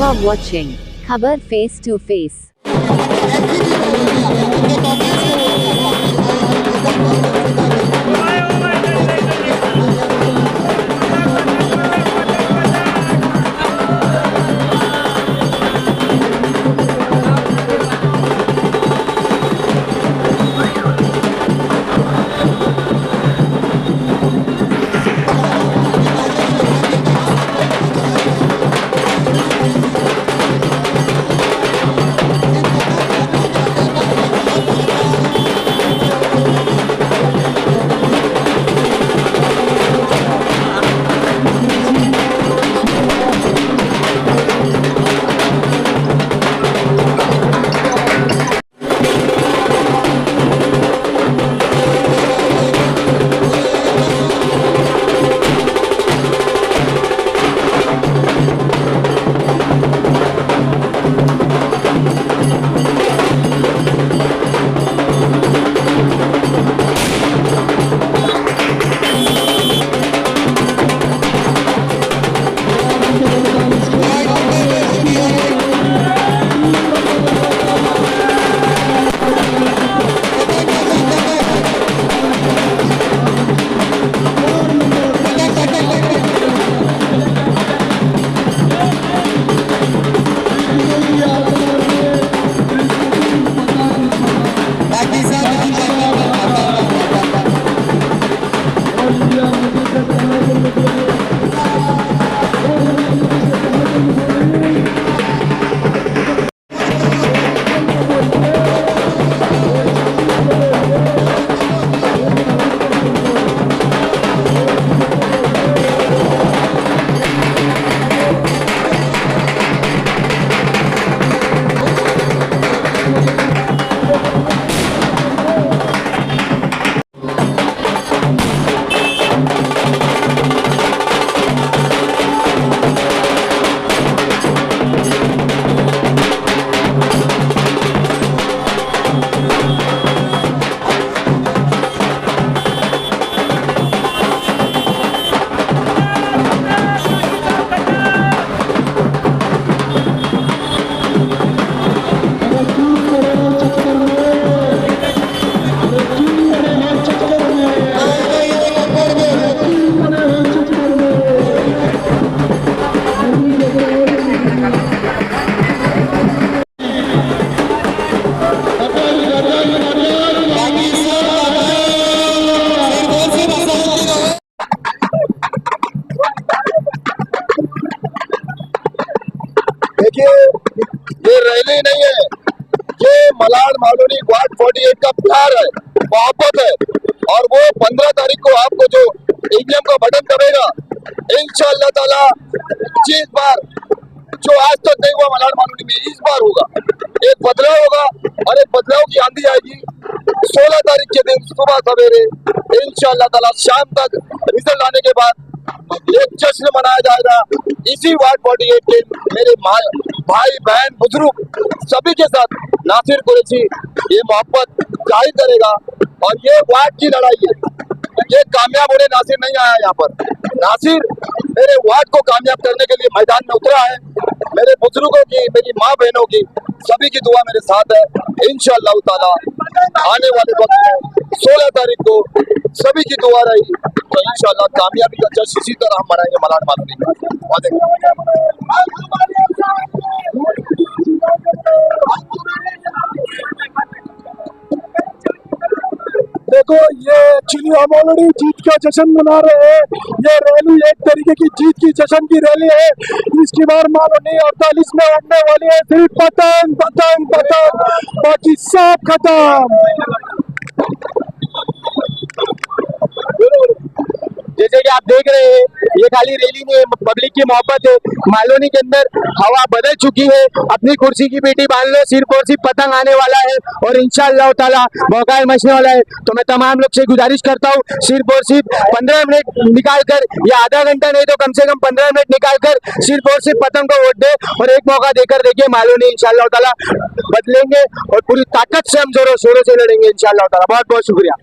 are watching Khabar Face to Face. देखिए, ये rally नहीं है, ये मलाड मालोनी वार्ड 48 का प्यार है, मोहब्बत है। और वो 15 तारीख को आपको जो ईवीएम का बटन दबेगा, इंशाअल्लाह ताला जिस बार जो आज तक नहीं हुआ मलाड मालोनी में, इस बार होगा। एक बदलाव होगा और एक बदलाव की आंधी आएगी। 16 तारीख के दिन सुबह सवेरे इंशाअल्लाह ताला शाम तक रिजल्ट आने के बाद एक जश्न मनाया जाएगा इसी वार्ड 48 के मेरे भाई बहन बुजुर्ग सभी के साथ। नासिर कुरैशी ये मोहब्बत जाहिर करेगा और ये वार्ड की लड़ाई है। ये कामयाब होने नासिर नहीं आया यहाँ पर। नासिर मेरे वार्ड को कामयाब करने के लिए मैदान में उतरा है। मेरे बुजुर्गों की, मेरी माँ बहनों की, सभी की दुआ मेरे साथ है। इंशाअल्लाह ताला आने वाले वक्त में 16 तारीख को सभी की दुआ रही तो इंशाअल्लाह कामयाबी का जश्न इसी तरह हम मनाएंगे मलाड मालोनी में। देखो, ये एक्चुअली हम ऑलरेडी जीत का जश्न मना रहे हैं। ये रैली एक तरीके की जीत की जश्न की रैली है। इसकी बार मालोनी 48 में उड़ने वाली है। सिर्फ पतंग पतंग पतंग, बाकी सब खत्म। जैसे कि आप देख रहे हैं, ये खाली रैली नहीं है, पब्लिक की मोहब्बत है। मालोनी के अंदर हवा बदल चुकी है। अपनी कुर्सी की पेटी बांध लो, सिर्फ और सिर्फ पतंग आने वाला है और इंशाअल्लाह ताला मौका मचने वाला है। तो मैं तमाम लोग से गुजारिश करता हूँ, सिर्फ और सिर्फ 15 मिनट निकाल कर या आधा घंटा नहीं तो कम से कम 15 मिनट निकाल कर सिर्फ और सिर्फ पतंग को वोट दे और एक मौका देकर देखिए मालोनी इंशाअल्लाह ताला बदलेंगे और पूरी ताकत से हम जोरों शोरों से लड़ेंगे इंशाअल्लाह ताला। बहुत बहुत शुक्रिया।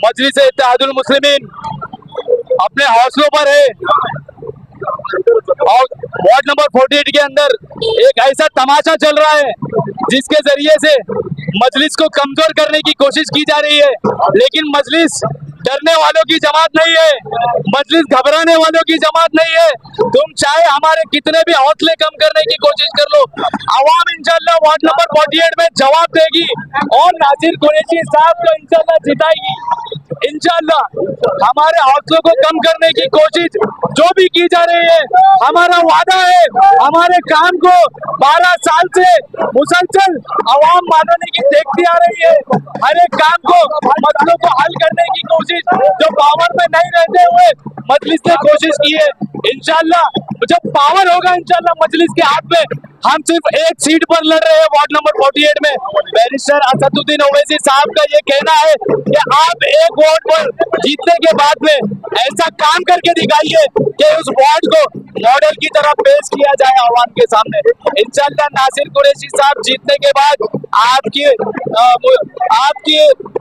मजलिस इत्तेहादुल मुस्लिमीन अपने हौसलों पर है और वार्ड नंबर 48 के अंदर एक ऐसा तमाशा चल रहा है जिसके जरिए से मजलिस को कमजोर करने की कोशिश की जा रही है, लेकिन मजलिस डरने वालों की जमात नहीं है, मजलिस घबराने वालों की जमात नहीं है। तुम चाहे हमारे कितने भी हौसले कम करने की कोशिश कर लो, आवाम इंशाल्लाह वार्ड नंबर 48 में जवाब देगी और नासिर कुरैशी साहब को इंशाल्लाह जिताएगी। इंशाल्लाह हमारे हौसलों को कम करने की कोशिश जो भी की जा रही है, हमारा वादा है, हमारे काम को 12 साल से मुसलसल आवाम मानने की देखती आ रही है। हर एक काम को मसलों को हल करने की कोशिश जो पावर में नहीं रहते हुए मजलिस ने कोशिश की है। इंशाल्लाह जब पावर होगा इंशाल्लाह मजलिस के हाथ में, हम सिर्फ एक सीट पर लड़ रहे हैं वार्ड नंबर 48 में। बैरिस्टर असदुद्दीन ओवैसी साहब का ये कहना है कि आप एक वार्ड पर जीतने के बाद में ऐसा काम करके दिखाइए कि उस वार्ड को मॉडल की तरह पेश किया जाए आवाम के सामने। इंशाल्लाह नासिर कुरैशी साहब जीतने के बाद आपकी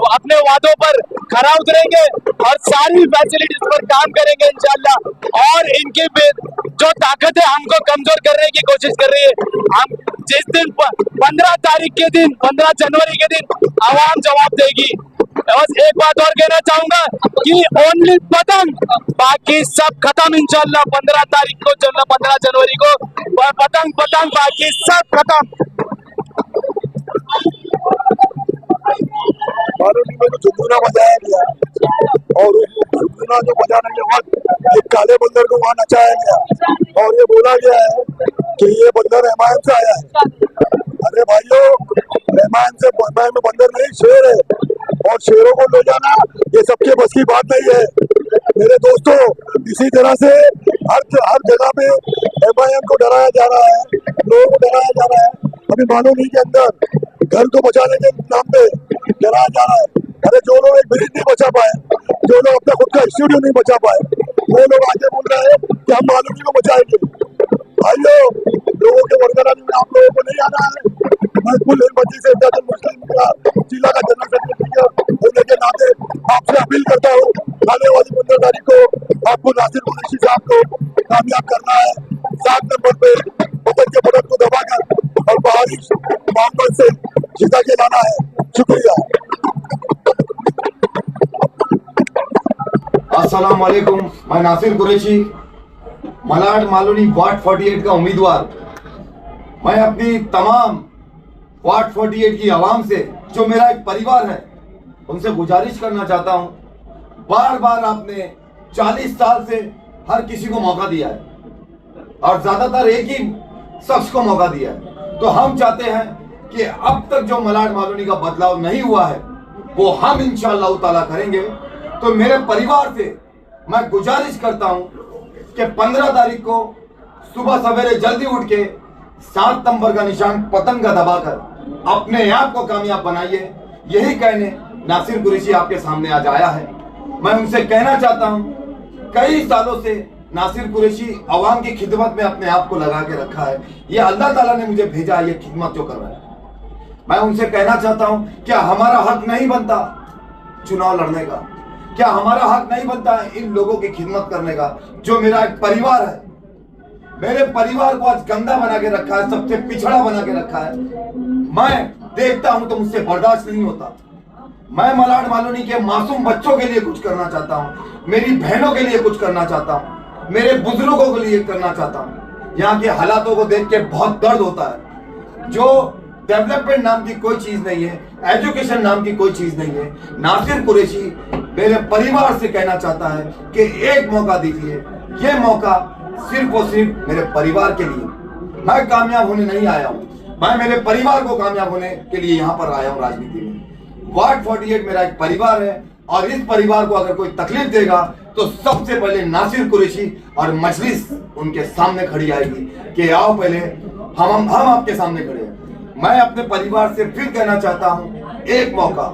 अपने वादों पर खरा उतरेंगे और सारी फैसिलिटीज पर काम करेंगे इंशाल्लाह। और इनकी जो ताकत है हमको कमजोर करने की कोशिश कर रही है, हम जिस दिन 15 तारीख के दिन 15 जनवरी के दिन आवाम जवाब देगी। बस एक बात और कहना चाहूंगा कि ओनली पतंग, बाकी सब खत्म इंशाल्लाह। 15 तारीख को 15 जनवरी को पतंग पतंग, बाकी सब खत्म। मालूनी में तो झुमझुना बजाया गया और झुमझुना जो बजाने के बाद एक काले बंदर को वहां नचाया गया और ये बोला गया है कि ये बंदर रहमान से आया है। अरे भाइयों, रहमान से बंदर नहीं, शेर है और शेरों को ले जाना ये सबके बस की बात नहीं है मेरे दोस्तों। इसी तरह से हर जगह पे MIM को डराया जा रहा है, लोगों को डराया जा रहा है। अभी मालूनी के अंदर घर को बचाने के नाम पे डराया जा रहा है। अरे जो लोग एक ब्रिज नहीं बचा पाए, जो लोग अपना खुद का स्टूडियो नहीं बचा पाए, वो लोग आगे बोल रहे हैं कि हम मालूनी को बचाएंगे। भाइयों, लोगों के वरगलाने में आप लोगों को नहीं आना है। मैं कुल से मुस्लिम जिला का जनरल सेक्रेटरी होने के नाते आपसे अपील करता हूँ, आने वाली 15 तारीख को आपको नासिर कुरैशी साहब को कामयाब करना है। 7 नंबर पे बटन के बटन को दबाकर और बाहरी मोहम्मद से जिता के लाना है। शुक्रिया। अस्सलाम वालेकुम, मैं नासिर कुरैशी, मलाड मालूनी वार्ड 48 का उम्मीदवार। मैं अपनी तमाम वार्ड 48 की आवाम से, जो मेरा एक परिवार है, उनसे गुजारिश करना चाहता हूं, बार बार आपने 40 साल से हर किसी को मौका दिया है और ज्यादातर एक ही शख्स को मौका दिया है। तो हम चाहते हैं कि अब तक जो मलाड मालूनी का बदलाव नहीं हुआ है वो हम इंशाअल्लाह ताला करेंगे। तो मेरे परिवार से मैं गुजारिश करता हूं कि 15 तारीख को सुबह सवेरे जल्दी उठ के 7 नंबर का निशान पतंग का दबाकर अपने आप को कामयाब बनाइए। यही कहने नासिर कुरैशी आपके सामने आज आया है। मैं उनसे कहना चाहता हूं, कई सालों से नासिर कुरैशी अवाम की खिदमत में अपने आप को लगा के रखा है। ये अल्लाह ताला ने मुझे भेजा है, ये खिदमत जो कर रहा है। मैं उनसे कहना चाहता हूं, क्या हमारा हक नहीं बनता चुनाव लड़ने का? क्या हमारा हक नहीं बनता इन लोगों की खिदमत करने का? जो मेरा एक परिवार है, मेरे परिवार को आज गंदा बना के रखा है, सबसे पिछड़ा बना के रखा है। मैं देखता हूं तो मुझसे बर्दाश्त नहीं होता। मैं मलाड मालूनी के मासूम बच्चों के लिए कुछ करना चाहता हूं, मेरी बहनों के लिए कुछ करना चाहता हूं, मेरे बुजुर्गों के लिए करना चाहता हूं। यहाँ के हालातों को देख के बहुत दर्द होता है। जो डेवलपमेंट नाम की कोई चीज नहीं है, एजुकेशन नाम की कोई चीज नहीं है। नासिर कुरैशी मेरे परिवार से कहना चाहता है कि एक मौका दीजिए। ये मौका सिर्फ और सिर्फ मेरे परिवार के लिए। मैं कामयाब होने नहीं आया हूं, मैं मेरे परिवार को कामयाब होने के लिए यहाँ पर आया हूँ राजनीति में। वार्ड 48 मेरा एक परिवार है और इस परिवार को अगर कोई तकलीफ देगा तो सबसे पहले नासिर कुरैशी और मजलिस उनके सामने खड़ी आएगी कि आओ पहले हम आपके सामने खड़े हैं। मैं अपने परिवार से फिर कहना चाहता हूं, एक मौका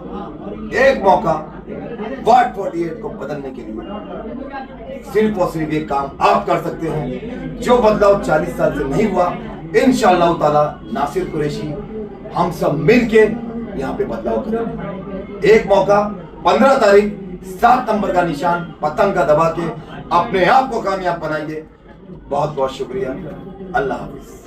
वार्ड 48 को बदलने के लिए सिर्फ और सिर्फ एक काम आप कर सकते हैं। जो बदलाव 40 साल से नहीं हुआ, इंशाअल्लाह ताला नासिर कुरैशी हम सब मिलके यहाँ पे बदलाव करेंगे। एक मौका 15 तारीख 7 नंबर का निशान पतंग का दबा के अपने आप को कामयाब बनाइए। बहुत बहुत शुक्रिया। अल्लाह हाफिज।